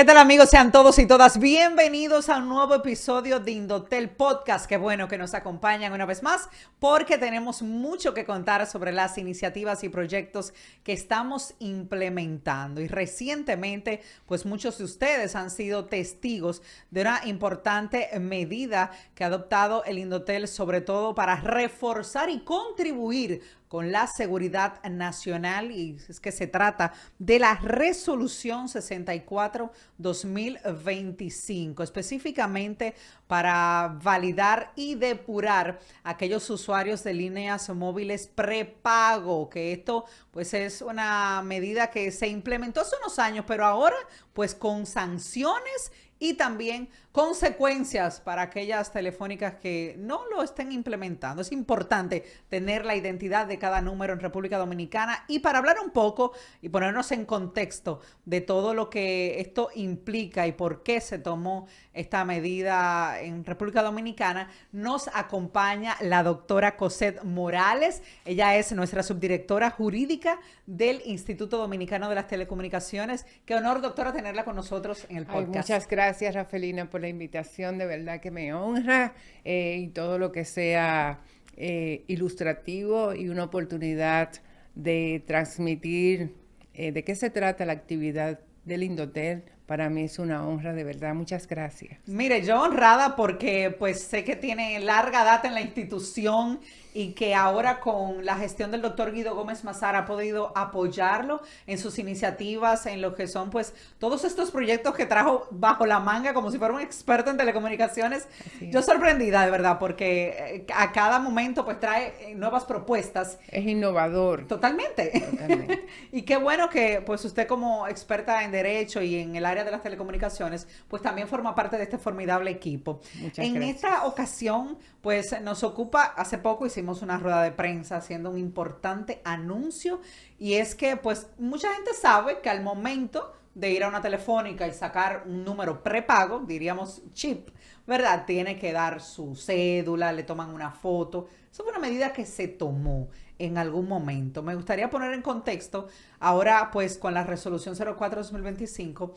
¿Qué tal, amigos? Sean todos y todas bienvenidos a un nuevo episodio de Indotel Podcast. Qué bueno que nos acompañan una vez más porque tenemos mucho que contar sobre las iniciativas y proyectos que estamos implementando. Y recientemente, pues muchos de ustedes han sido testigos de una importante medida que ha adoptado el Indotel, sobre todo para reforzar y contribuir con la seguridad nacional, y es que se trata de la resolución 64-2025, específicamente para validar y depurar aquellos usuarios de líneas móviles prepago, que esto pues es una medida que se implementó hace unos años, pero ahora pues con sanciones y también consecuencias para aquellas telefónicas que no lo estén implementando. Es importante tener la identidad de cada número en República Dominicana. Y para hablar un poco y ponernos en contexto de todo lo que esto implica y por qué se tomó esta medida en República Dominicana, nos acompaña la doctora Cosette Morales. Ella es nuestra subdirectora jurídica del Instituto Dominicano de las Telecomunicaciones. Qué honor, doctora, tenerla con nosotros en el podcast. Muchas gracias, Rafelina, por la invitación. De verdad que me honra y todo lo que sea ilustrativo y una oportunidad de transmitir de qué se trata la actividad del Indotel. Para mí es una honra, de verdad. Muchas gracias. Mire, yo honrada porque pues sé que tiene larga data en la institución y que ahora con la gestión del doctor Guido Gómez Mazara ha podido apoyarlo en sus iniciativas, en lo que son pues todos estos proyectos que trajo bajo la manga como si fuera un experto en telecomunicaciones. Yo sorprendida, de verdad, porque a cada momento pues trae nuevas propuestas. Es innovador. Totalmente. Y qué bueno que pues usted, como experta en derecho y en el área de las telecomunicaciones, pues también forma parte de este formidable equipo. Muchas en gracias. esta ocasión pues nos ocupa, hace poco hicimos una rueda de prensa haciendo un importante anuncio, y es que pues mucha gente sabe que al momento de ir a una telefónica y sacar un número prepago, diríamos chip, ¿verdad? Tiene que dar su cédula, le toman una foto. Eso fue una medida que se tomó en algún momento. Me gustaría poner en contexto ahora pues con la resolución 04-2025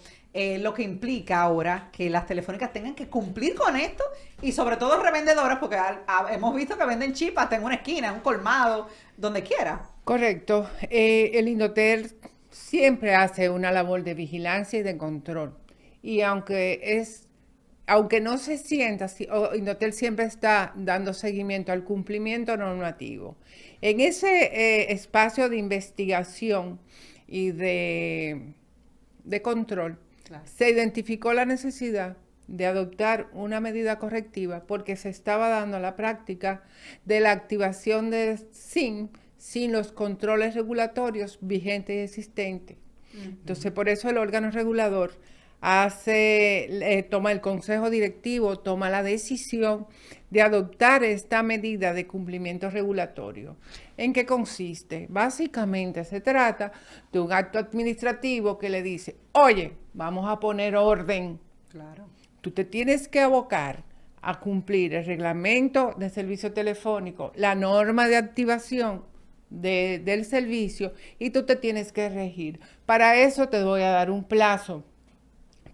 lo que implica ahora que las telefónicas tengan que cumplir con esto, y sobre todo revendedoras, porque hemos visto que venden chip hasta en una esquina, en un colmado, donde quiera. Correcto. El Indotel siempre hace una labor de vigilancia y de control. Y aunque no se sienta, Indotel siempre está dando seguimiento al cumplimiento normativo. En ese espacio de investigación y de control, claro, se identificó la necesidad de adoptar una medida correctiva porque se estaba dando la práctica de la activación de SIM sin los controles regulatorios vigentes y existentes. Entonces, por eso el órgano regulador toma el consejo directivo, toma la decisión de adoptar esta medida de cumplimiento regulatorio. ¿En qué consiste? Básicamente se trata de un acto administrativo que le dice, oye, vamos a poner orden. Claro. Tú te tienes que abocar a cumplir el reglamento de servicio telefónico, la norma de activación del servicio, y tú te tienes que regir. Para eso te voy a dar un plazo.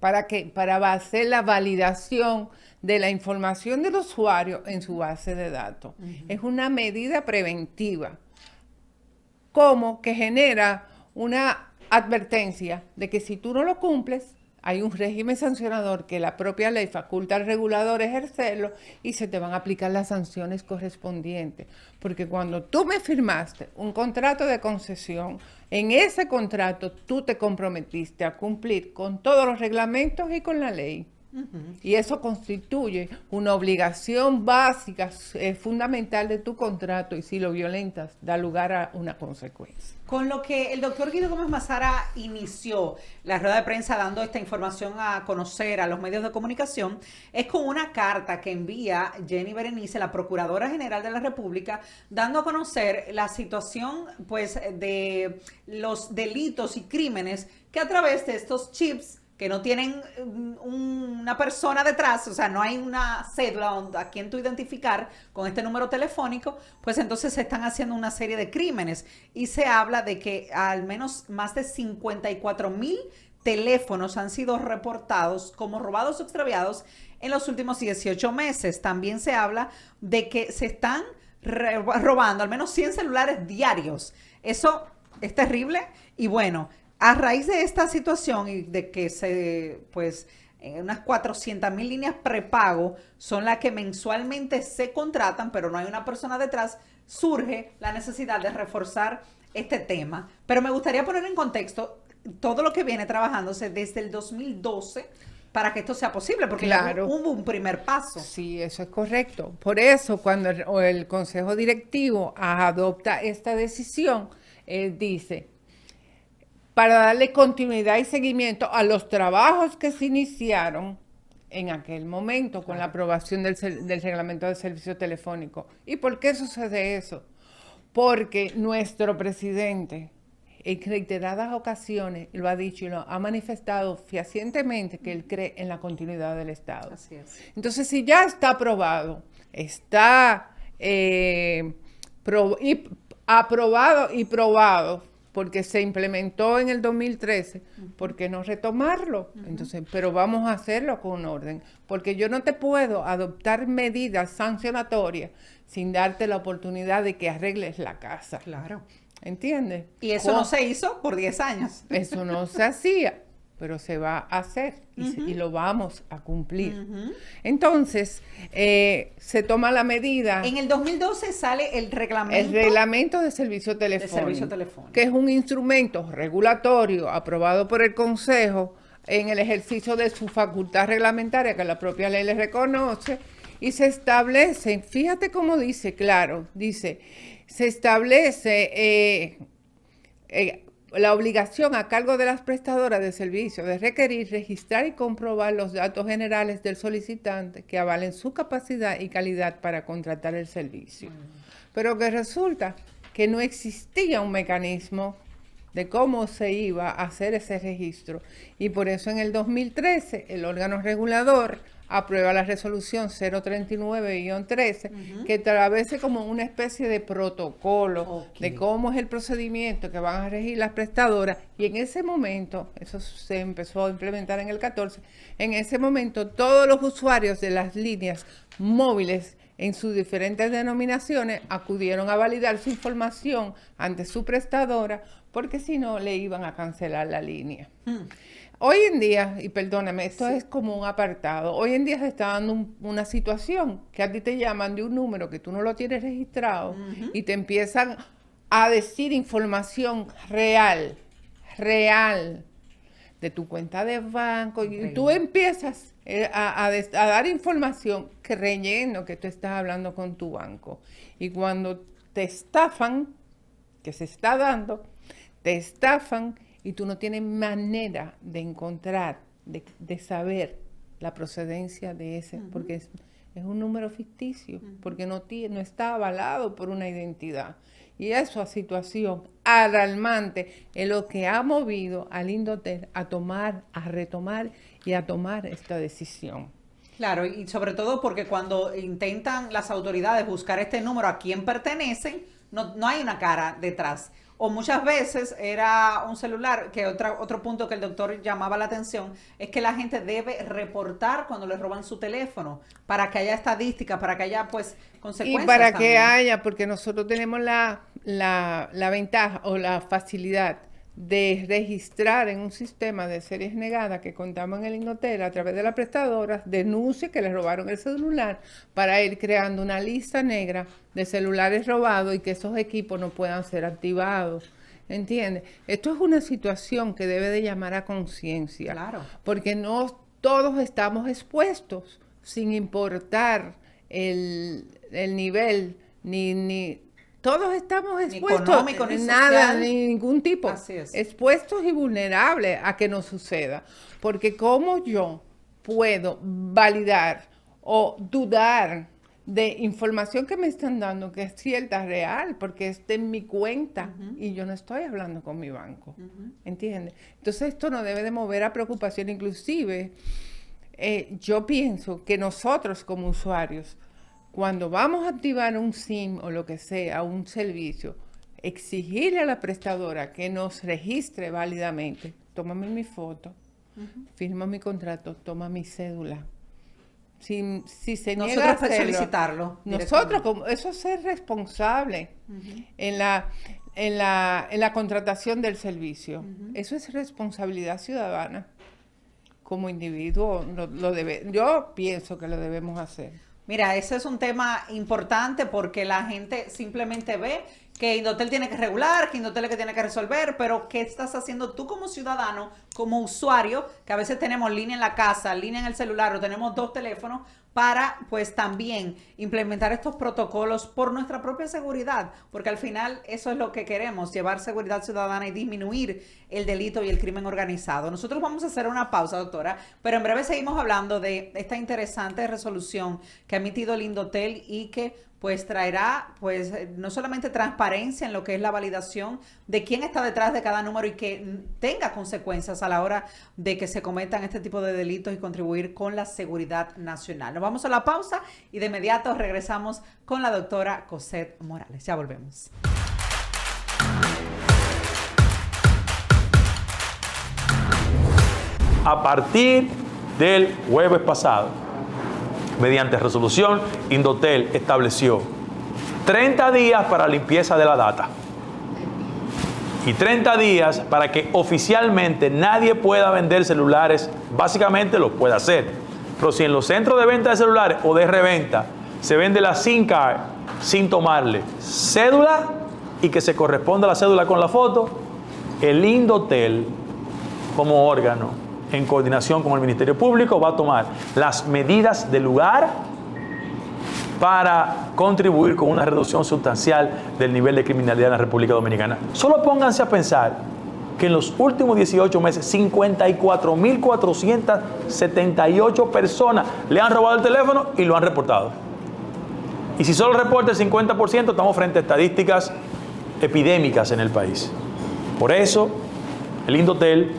¿Para qué? Para hacer la validación de la información del usuario en su base de datos. Es una medida preventiva, como que genera una advertencia de que si tú no lo cumples, hay un régimen sancionador que la propia ley faculta al regulador ejercerlo, y se te van a aplicar las sanciones correspondientes. Porque cuando tú me firmaste un contrato de concesión, en ese contrato tú te comprometiste a cumplir con todos los reglamentos y con la ley. Y eso constituye una obligación básica, fundamental de tu contrato, y si lo violentas, da lugar a una consecuencia. Con lo que el doctor Guido Gómez Mazara inició la rueda de prensa dando esta información a conocer a los medios de comunicación, es con una carta que envía Jenny Berenice, la Procuradora General de la República, dando a conocer la situación pues de los delitos y crímenes que a través de estos chips que no tienen una persona detrás, o sea, no hay una cédula a quien tú identificar con este número telefónico, pues entonces se están haciendo una serie de crímenes, y se habla de que al menos más de 54,000 teléfonos han sido reportados como robados o extraviados en los últimos 18 meses. También se habla de que se están robando al menos 100 celulares diarios. Eso es terrible y bueno, a raíz de esta situación y de que unas 400,000 líneas prepago son las que mensualmente se contratan, pero no hay una persona detrás, surge la necesidad de reforzar este tema. Pero me gustaría poner en contexto todo lo que viene trabajándose desde el 2012 para que esto sea posible, porque claro, ya hubo un primer paso. Sí, eso es correcto. Por eso, cuando el Consejo Directivo adopta esta decisión, dice, para darle continuidad y seguimiento a los trabajos que se iniciaron en aquel momento con la aprobación del reglamento de servicio telefónico. ¿Y por qué sucede eso? Porque nuestro presidente en reiteradas ocasiones lo ha dicho y lo ha manifestado fehacientemente que él cree en la continuidad del Estado. Así es. Entonces, si ya está aprobado, está aprobado y probado, porque se implementó en el 2013, ¿por qué no retomarlo? Entonces, pero vamos a hacerlo con orden, porque yo no te puedo adoptar medidas sancionatorias sin darte la oportunidad de que arregles la casa. Claro. ¿Entiendes? Y eso no se hizo por 10 años. Eso no se hacía, pero se va a hacer y lo vamos a cumplir. Entonces, se toma la medida. En el 2012 sale el reglamento. El reglamento de servicio telefónico, que es un instrumento regulatorio aprobado por el Consejo en el ejercicio de su facultad reglamentaria, que la propia ley le reconoce, y se establece, fíjate cómo dice, claro, dice, se establece la obligación a cargo de las prestadoras de servicios de requerir, registrar y comprobar los datos generales del solicitante que avalen su capacidad y calidad para contratar el servicio. Pero que resulta que no existía un mecanismo de cómo se iba a hacer ese registro. Y por eso en el 2013 el órgano regulador aprueba la resolución 039-13, que establece como una especie de protocolo de cómo es el procedimiento que van a regir las prestadoras. Y en ese momento, eso se empezó a implementar en el 14, en ese momento todos los usuarios de las líneas móviles en sus diferentes denominaciones acudieron a validar su información ante su prestadora, porque si no le iban a cancelar la línea. Hoy en día, y perdóname, esto es como un apartado, hoy en día se está dando una situación que a ti te llaman de un número que tú no lo tienes registrado y te empiezan a decir información real de tu cuenta de banco y tú empiezas a dar información creyendo que tú estás hablando con tu banco. Y cuando te estafan, que se está dando, te estafan y tú no tienes manera de encontrar, de saber la procedencia de ese, porque es un número ficticio, porque no está avalado por una identidad. Y esa situación alarmante es lo que ha movido al Indotel a retomar y a tomar esta decisión. Claro, y sobre todo porque cuando intentan las autoridades buscar este número a quién pertenecen, no hay una cara detrás. O muchas veces era un celular, que otro punto que el doctor llamaba la atención, es que la gente debe reportar cuando le roban su teléfono, para que haya estadísticas, para que haya pues consecuencias. Y para también. que haya, porque nosotros tenemos la ventaja o la facilidad de registrar en un sistema de series negadas que contamos en el Indotel a través de las prestadoras, denuncia que le robaron el celular para ir creando una lista negra de celulares robados y que esos equipos no puedan ser activados. ¿Entiendes? Esto es una situación que debe de llamar a conciencia. Claro. Porque no todos estamos expuestos, sin importar el nivel, ni todos estamos expuestos, ni económico, ni nada, social. ni ningún tipo, Así es. expuestos y vulnerables a que nos suceda. Porque ¿cómo yo puedo validar o dudar de información que me están dando que es cierta, real, porque está en mi cuenta y yo no estoy hablando con mi banco? ¿Entiendes? Entonces esto nos debe de mover a preocupación. Inclusive, yo pienso que nosotros como usuarios, cuando vamos a activar un SIM o lo que sea, un servicio, exigirle a la prestadora que nos registre válidamente. Tómame mi foto, firma mi contrato, toma mi cédula. Si se niega a Nosotros hacerlo, solicitarlo. nosotros, eso es ser responsable en la contratación del servicio. Eso es responsabilidad ciudadana. Como individuo, yo pienso que lo debemos hacer. Mira, ese es un tema importante porque la gente simplemente ve que Indotel tiene que regular, que Indotel es que tiene que resolver, pero ¿qué estás haciendo tú como ciudadano, como usuario, que a veces tenemos línea en la casa, línea en el celular o tenemos 2 teléfonos, para pues también implementar estos protocolos por nuestra propia seguridad? Porque al final eso es lo que queremos, llevar seguridad ciudadana y disminuir el delito y el crimen organizado. Nosotros vamos a hacer una pausa, doctora, pero en breve seguimos hablando de esta interesante resolución que ha emitido el Indotel y que pues traerá pues no solamente transparencia en lo que es la validación de quién está detrás de cada número y que tenga consecuencias a la hora de que se cometan este tipo de delitos y contribuir con la seguridad nacional. Nos vamos a la pausa y de inmediato regresamos con la doctora Cosette Morales. Ya volvemos. A partir del jueves pasado, mediante resolución, Indotel estableció 30 días para limpieza de la data y 30 días para que oficialmente nadie pueda vender celulares. Básicamente lo puede hacer, pero si en los centros de venta de celulares o de reventa se vende la SIM card sin tomarle cédula y que se corresponda la cédula con la foto, el Indotel como órgano en coordinación con el Ministerio Público va a tomar las medidas del lugar para contribuir con una reducción sustancial del nivel de criminalidad en la República Dominicana. Solo pónganse a pensar que en los últimos 18 meses 54.478 personas le han robado el teléfono y lo han reportado. Y si solo reporta el 50%, estamos frente a estadísticas epidémicas en el país. Por eso, el Indotel,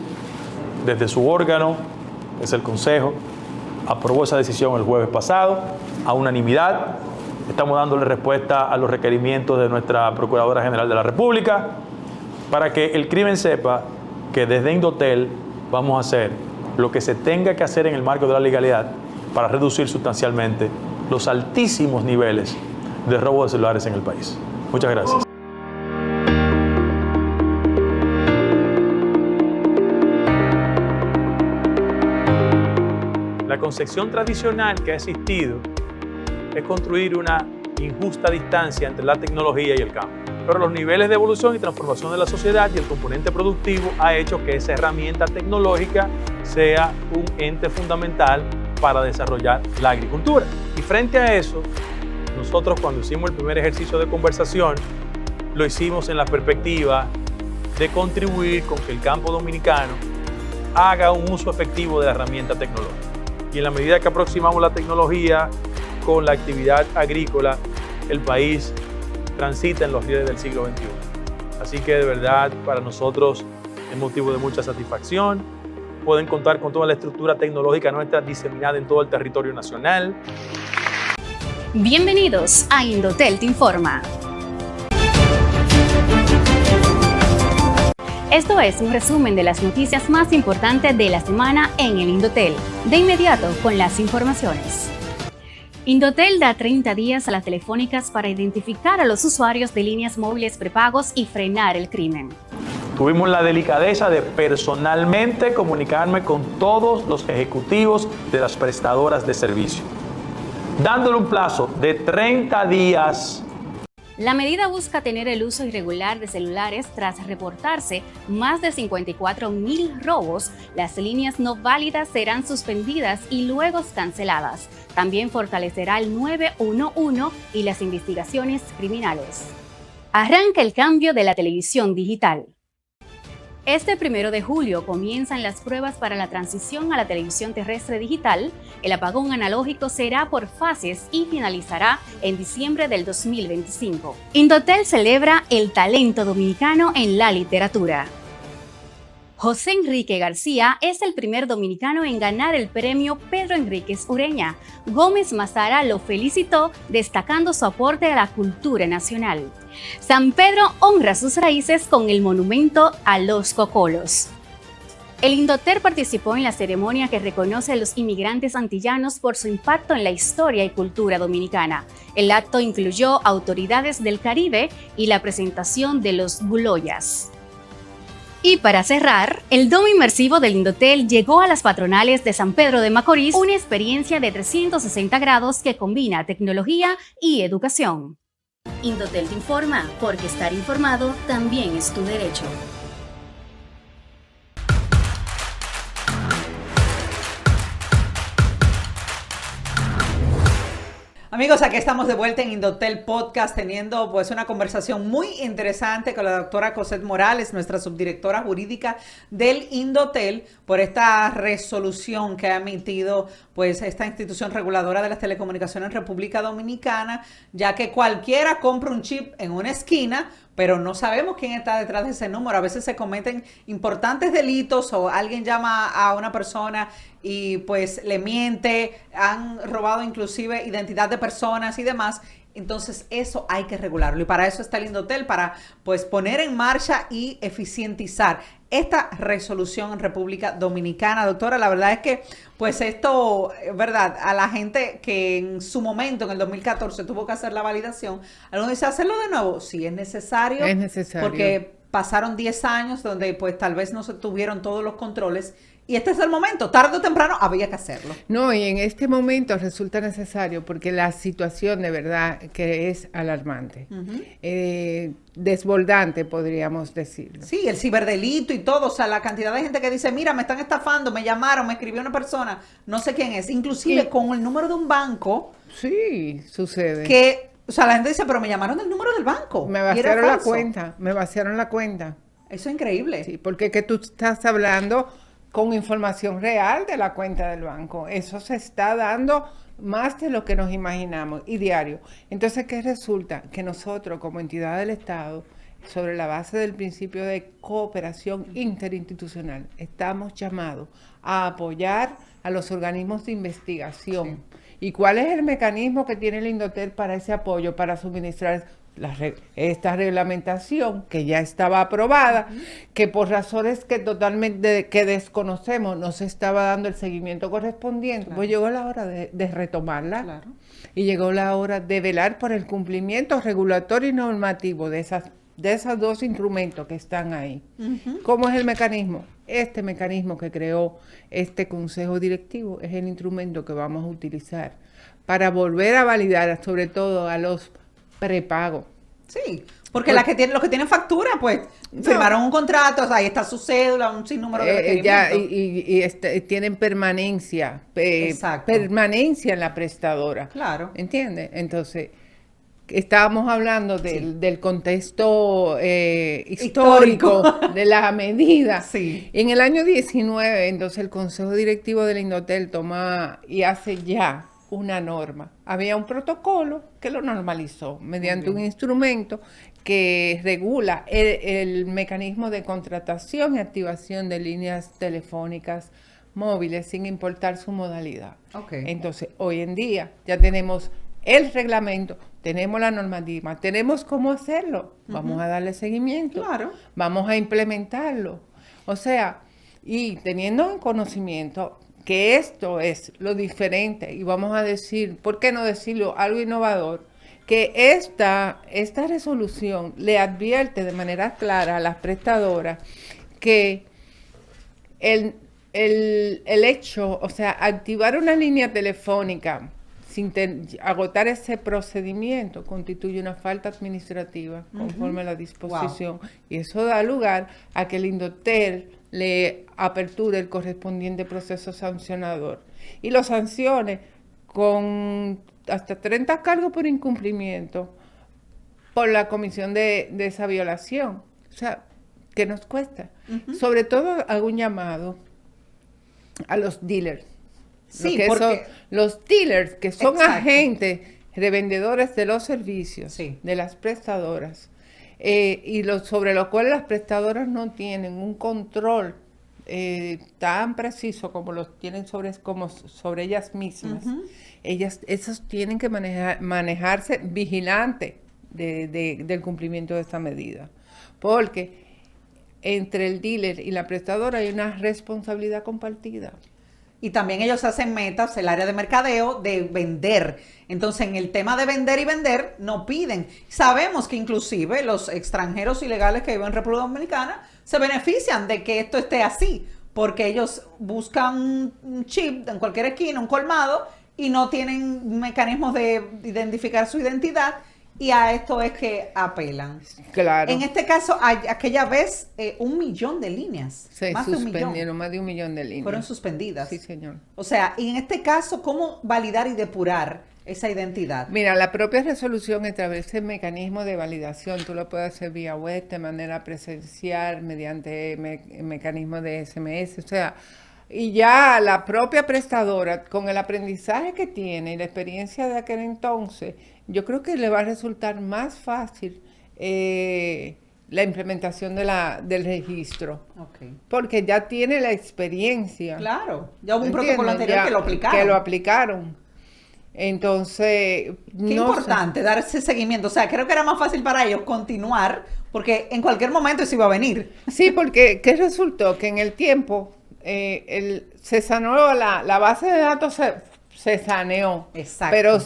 desde su órgano, es el Consejo, aprobó esa decisión el jueves pasado, a unanimidad. Estamos dándole respuesta a los requerimientos de nuestra Procuradora General de la República para que el crimen sepa que desde Indotel vamos a hacer lo que se tenga que hacer en el marco de la legalidad para reducir sustancialmente los altísimos niveles de robo de celulares en el país. Muchas gracias. La concepción tradicional que ha existido es construir una injusta distancia entre la tecnología y el campo. Pero los niveles de evolución y transformación de la sociedad y el componente productivo ha hecho que esa herramienta tecnológica sea un ente fundamental para desarrollar la agricultura. Y frente a eso, nosotros cuando hicimos el primer ejercicio de conversación, lo hicimos en la perspectiva de contribuir con que el campo dominicano haga un uso efectivo de la herramienta tecnológica. Y en la medida que aproximamos la tecnología con la actividad agrícola, el país transita en los rieles del siglo XXI. Así que de verdad para nosotros es motivo de mucha satisfacción. Pueden contar con toda la estructura tecnológica nuestra diseminada en todo el territorio nacional. Bienvenidos a Indotel Te Informa. Esto es un resumen de las noticias más importantes de la semana en el Indotel. De inmediato con las informaciones. Indotel da 30 días a las telefónicas para identificar a los usuarios de líneas móviles prepagos y frenar el crimen. Tuvimos la delicadeza de personalmente comunicarme con todos los ejecutivos de las prestadoras de servicio, dándole un plazo de 30 días. La medida busca tener el uso irregular de celulares tras reportarse más de 54.000 robos. Las líneas no válidas serán suspendidas y luego canceladas. También fortalecerá el 911 y las investigaciones criminales. Arranca el cambio de la televisión digital. Este 1 de julio comienzan las pruebas para la transición a la televisión terrestre digital. El apagón analógico será por fases y finalizará en diciembre del 2025. Indotel celebra el talento dominicano en la literatura. José Enrique García es el primer dominicano en ganar el premio Pedro Enríquez Ureña. Gómez Mazara lo felicitó, destacando su aporte a la cultura nacional. San Pedro honra sus raíces con el monumento a los cocolos. El Indotel participó en la ceremonia que reconoce a los inmigrantes antillanos por su impacto en la historia y cultura dominicana. El acto incluyó autoridades del Caribe y la presentación de los Guloyas. Y para cerrar, el domo inmersivo del Indotel llegó a las patronales de San Pedro de Macorís, una experiencia de 360 grados que combina tecnología y educación. Indotel te informa, porque estar informado también es tu derecho. Amigos, aquí estamos de vuelta en Indotel Podcast teniendo pues una conversación muy interesante con la doctora Cosette Morales, nuestra subdirectora jurídica del Indotel, por esta resolución que ha emitido pues esta institución reguladora de las telecomunicaciones en República Dominicana, ya que cualquiera compra un chip en una esquina, pero no sabemos quién está detrás de ese número. A veces se cometen importantes delitos o alguien llama a una persona y pues le miente, han robado inclusive identidad de personas y demás. Entonces eso hay que regularlo y para eso está el Indotel, para pues poner en marcha y eficientizar esta resolución en República Dominicana. Doctora, la verdad es que pues esto, verdad, a la gente que en su momento, en el 2014, tuvo que hacer la validación, algunos dicen, ¿hacerlo de nuevo? Sí, es necesario. Es necesario. Porque pasaron 10 años donde pues tal vez no se tuvieron todos los controles. Y este es el momento, tarde o temprano había que hacerlo. No, y en este momento resulta necesario porque la situación de verdad que es alarmante, desbordante podríamos decirlo. Sí, el ciberdelito y todo, o sea, la cantidad de gente que dice, mira, me están estafando, me llamaron, me escribió una persona, no sé quién es, inclusive con el número de un banco. Sí, sucede. Que, o sea, la gente dice, pero me llamaron del número del banco. Me vaciaron la cuenta, me vaciaron la cuenta. Eso es increíble. Sí, porque que tú estás hablando con información real de la cuenta del banco. Eso se está dando más de lo que nos imaginamos y diario. Entonces, ¿qué resulta? Que nosotros como entidad del Estado, sobre la base del principio de cooperación interinstitucional, estamos llamados a apoyar a los organismos de investigación. Sí. ¿Y cuál es el mecanismo que tiene el Indotel para ese apoyo, para suministrar esta reglamentación que ya estaba aprobada, que por razones que totalmente que desconocemos no se estaba dando el seguimiento correspondiente? Claro. Pues llegó la hora de retomarla. Claro. Y llegó la hora de velar por el cumplimiento regulatorio y normativo de esos dos instrumentos que están ahí. ¿Cómo es el mecanismo? Este mecanismo que creó este Consejo Directivo es el instrumento que vamos a utilizar para volver a validar, sobre todo a los prepago. Sí, porque los que tienen factura, pues, firmaron un contrato, o sea, ahí está su cédula, un sinnúmero de requerimientos. Y tienen permanencia, permanencia en la prestadora. Claro. ¿Entiendes? Entonces, estábamos hablando del contexto histórico de la medida. Sí. En el año 19, entonces, el Consejo Directivo del Indotel toma y hace ya una norma. Había un protocolo que lo normalizó mediante un instrumento que regula el mecanismo de contratación y activación de líneas telefónicas móviles sin importar su modalidad. Entonces, hoy en día ya tenemos el reglamento, tenemos la normativa, tenemos cómo hacerlo. Vamos a darle seguimiento. Claro. Vamos a implementarlo. O sea, y teniendo en conocimiento que esto es lo diferente, y vamos a decir, ¿por qué no decirlo? Algo innovador, que esta resolución le advierte de manera clara a las prestadoras que el hecho, o sea, activar una línea telefónica sin agotar ese procedimiento constituye una falta administrativa conforme a la disposición. Wow. Y eso da lugar a que el Indotel le aperture el correspondiente proceso sancionador y lo sancione con hasta 30 cargos por incumplimiento por la comisión de esa violación. O sea, ¿qué nos cuesta? Sobre todo hago un llamado a los dealers. Sí, porque los dealers, que son agentes revendedores de los servicios de las prestadoras, y sobre lo cual las prestadoras no tienen un control tan preciso como los tienen sobre ellas mismas. Esos tienen que manejarse vigilantes del cumplimiento de esta medida, porque entre el dealer y la prestadora hay una responsabilidad compartida. Y también ellos hacen metas, el área de mercadeo, de vender. Entonces, en el tema de vender y vender, no piden. Sabemos que inclusive los extranjeros ilegales que viven en República Dominicana se benefician de que esto esté así, porque ellos buscan un chip en cualquier esquina, un colmado, y no tienen mecanismos de identificar su identidad, y a esto es que apelan. Claro. En este caso, aquella vez, 1 millón de líneas. Se más de 1 millón. suspendieron más de 1 millón de líneas. Fueron suspendidas. Sí, señor. O sea, y en este caso, ¿cómo validar y depurar esa identidad? Mira, la propia resolución establece el mecanismo de validación. Tú lo puedes hacer vía web, de manera presencial, mediante mecanismo de SMS. O sea, y ya la propia prestadora, con el aprendizaje que tiene y la experiencia de aquel entonces, yo creo que le va a resultar más fácil la implementación del registro. Okay. Porque ya tiene la experiencia. Claro, ya hubo un ¿Entiendes? protocolo anterior Ya, que lo aplicaron. que lo aplicaron. Entonces, Qué importante dar ese seguimiento. O sea, creo que era más fácil para ellos continuar, porque en cualquier momento eso iba a venir. Sí, porque ¿qué resultó? Que en el tiempo se sanó la base de datos, se saneó. Exacto. Pero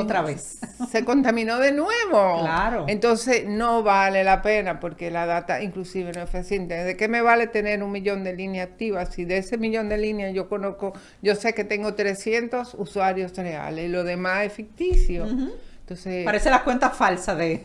Otra vez. se contaminó de nuevo. Claro. Entonces no vale la pena porque la data inclusive no es eficiente. ¿De qué me vale tener 1 millón de líneas activas si de ese millón de líneas yo sé que tengo 300 usuarios reales y lo demás es ficticio? Entonces, Parece las cuentas falsas de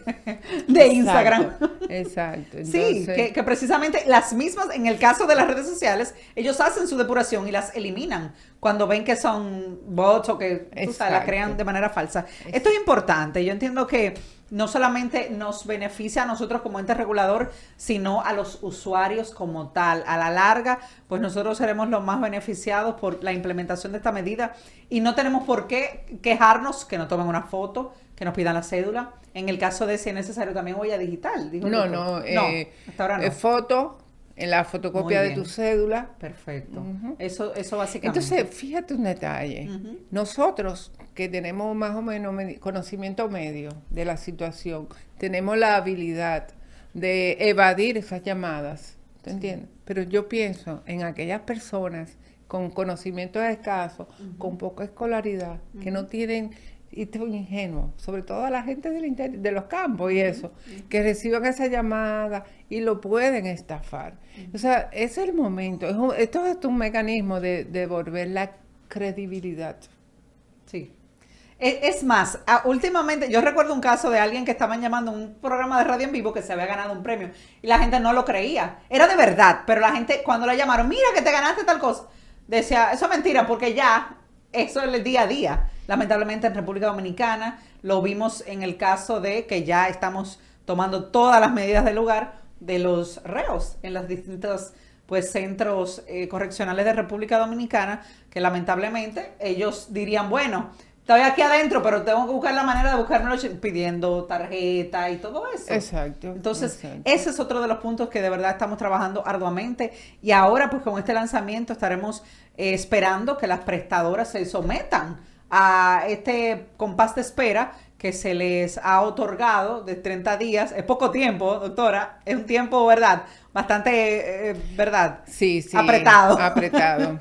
Instagram. Exacto. Sí, Entonces, que precisamente las mismas, en el caso de las redes sociales, ellos hacen su depuración y las eliminan cuando ven que son bots o que tú sabes, la crean de manera falsa. Esto es importante. Yo entiendo que no solamente nos beneficia a nosotros como ente regulador, sino a los usuarios como tal. A la larga, pues nosotros seremos los más beneficiados por la implementación de esta medida y no tenemos por qué quejarnos que nos tomen una foto, que nos pidan la cédula. En el caso de si es necesario también huella digital. Dijo el doctor. Hasta ahora no. Foto en la fotocopia Muy de bien. tu cédula. Perfecto. Eso básicamente. Entonces, fíjate un detalle. Nosotros que tenemos más o menos conocimiento medio de la situación, tenemos la habilidad de evadir esas llamadas, ¿te entiendes? Pero yo pienso en aquellas personas con conocimientos escasos, con poca escolaridad, que no tienen, y esto es ingenuo, sobre todo a la gente de los campos y eso, que reciban esa llamada y lo pueden estafar. O sea, ese es el momento. Esto es un mecanismo de devolver la credibilidad. Sí. Es más, últimamente yo recuerdo un caso de alguien que estaban llamando a un programa de radio en vivo que se había ganado un premio y la gente no lo creía. Era de verdad, pero la gente cuando la llamaron, mira que te ganaste tal cosa, decía, eso es mentira porque ya, eso es el día a día. Lamentablemente en República Dominicana lo vimos en el caso de que ya estamos tomando todas las medidas del lugar de los reos en los distintos pues centros correccionales de República Dominicana, que lamentablemente ellos dirían, bueno, estoy aquí adentro, pero tengo que buscar la manera de buscármelo pidiendo tarjeta y todo eso. Exacto. Entonces, exacto. ese es otro de los puntos que de verdad estamos trabajando arduamente. Y ahora, pues con este lanzamiento estaremos esperando que las prestadoras se sometan a este compás de espera que se les ha otorgado de 30 días. Es poco tiempo, doctora. Es un tiempo, ¿verdad? Bastante, ¿verdad? Sí, Apretado. Apretado.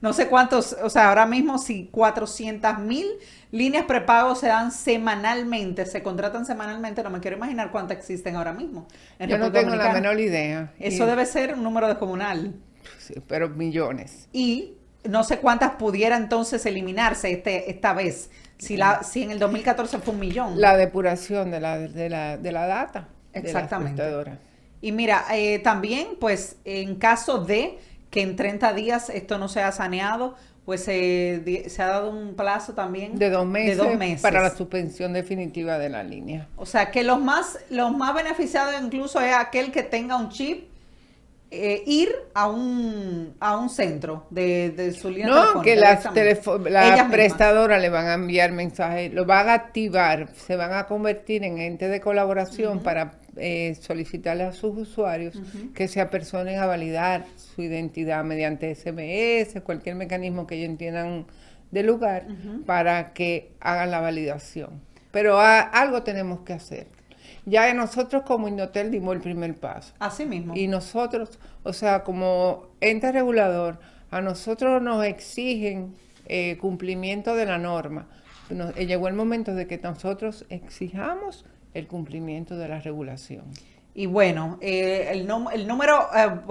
No sé cuántos, o sea, ahora mismo si 400,000 líneas prepago se dan semanalmente, se contratan semanalmente, no me quiero imaginar cuántas existen ahora mismo. Yo no tengo la menor idea. Eso debe ser un número descomunal. Sí, pero millones. Y no sé cuántas pudiera entonces eliminarse esta vez, si en el 2014 fue 1 millón. La depuración de la data. Exactamente. De las prestadoras. Y mira, también, pues, en caso de que en 30 días esto no sea saneado, pues se ha dado un plazo también de 2 meses, de 2 meses para la suspensión definitiva de la línea. O sea, que los más beneficiados incluso es aquel que tenga un chip, ir a un centro de su línea telefónica. No, que las prestadoras le van a enviar mensajes, lo van a activar, se van a convertir en entes de colaboración para solicitarle a sus usuarios que se apersonen a validar su identidad mediante SMS, cualquier mecanismo que ellos entiendan de lugar para que hagan la validación. Pero algo tenemos que hacer. Ya nosotros como Indotel dimos el primer paso. Así mismo. Y nosotros, o sea, como ente regulador, a nosotros nos exigen cumplimiento de la norma. Llegó el momento de que nosotros exijamos el cumplimiento de la regulación. Y bueno, el número,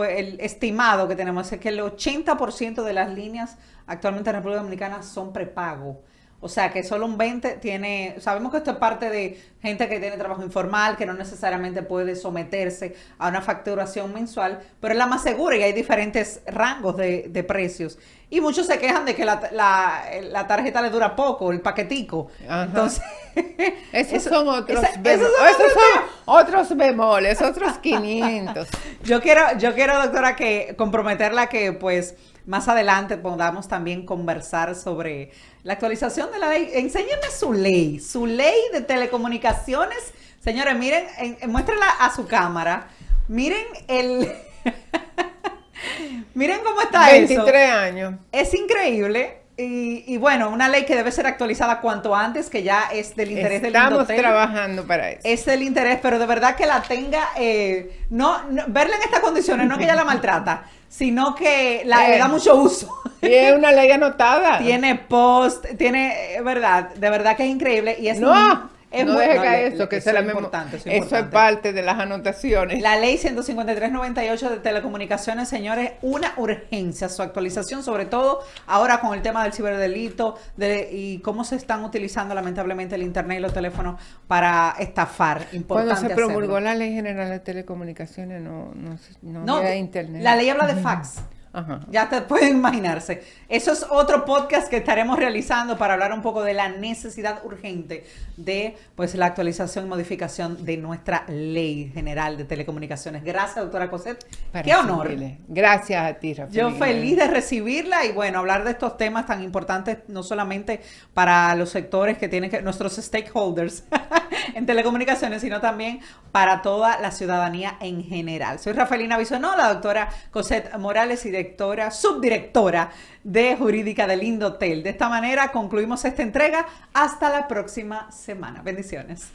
el estimado que tenemos es que el 80% de las líneas actualmente en República Dominicana son prepago. O sea, que solo un 20% tiene, sabemos que esto es parte de gente que tiene trabajo informal, que no necesariamente puede someterse a una facturación mensual, pero es la más segura y hay diferentes rangos de precios. Y muchos se quejan de que la tarjeta le dura poco, el paquetico. Ajá. Entonces, Esos son otros esos bemoles, otros 500. Yo quiero, doctora, que comprometerla que pues más adelante podamos también conversar sobre la actualización de la ley. Enséñenme su ley de telecomunicaciones. Señores, miren, muéstrenla a su cámara. Miren miren cómo está 23 eso. años. Es increíble. Y bueno, una ley que debe ser actualizada cuanto antes, que ya es del interés del Estamos Indotel. trabajando para eso. Es el interés, pero de verdad que la tenga, no, verla en estas condiciones, no que ella la maltrata, sino que le da mucho uso. Y es una ley anotada. Tiene post, tiene, verdad, de verdad que es increíble. Y es no deje caer eso, que eso es importante. Eso es parte de las anotaciones. La ley 153/98 de telecomunicaciones, señores, una urgencia, su actualización, sobre todo ahora con el tema del ciberdelito y cómo se están utilizando lamentablemente el internet y los teléfonos para estafar. Importante Cuando se promulgó hacerlo. la Ley General de Telecomunicaciones no había internet. La ley habla de fax. Ajá. Ya te pueden imaginarse. Eso es otro podcast que estaremos realizando para hablar un poco de la necesidad urgente de pues la actualización y modificación de nuestra Ley General de Telecomunicaciones. Gracias, doctora Cosette. Qué honor. Servirle. Gracias a ti, Rafael. Yo feliz de recibirla y bueno, hablar de estos temas tan importantes no solamente para los sectores que tienen nuestros stakeholders en telecomunicaciones, sino también para toda la ciudadanía en general. Soy Rafaelina Bisonó, la doctora Cosette Morales y subdirectora de Jurídica del Indotel. De esta manera concluimos esta entrega. Hasta la próxima semana. Bendiciones.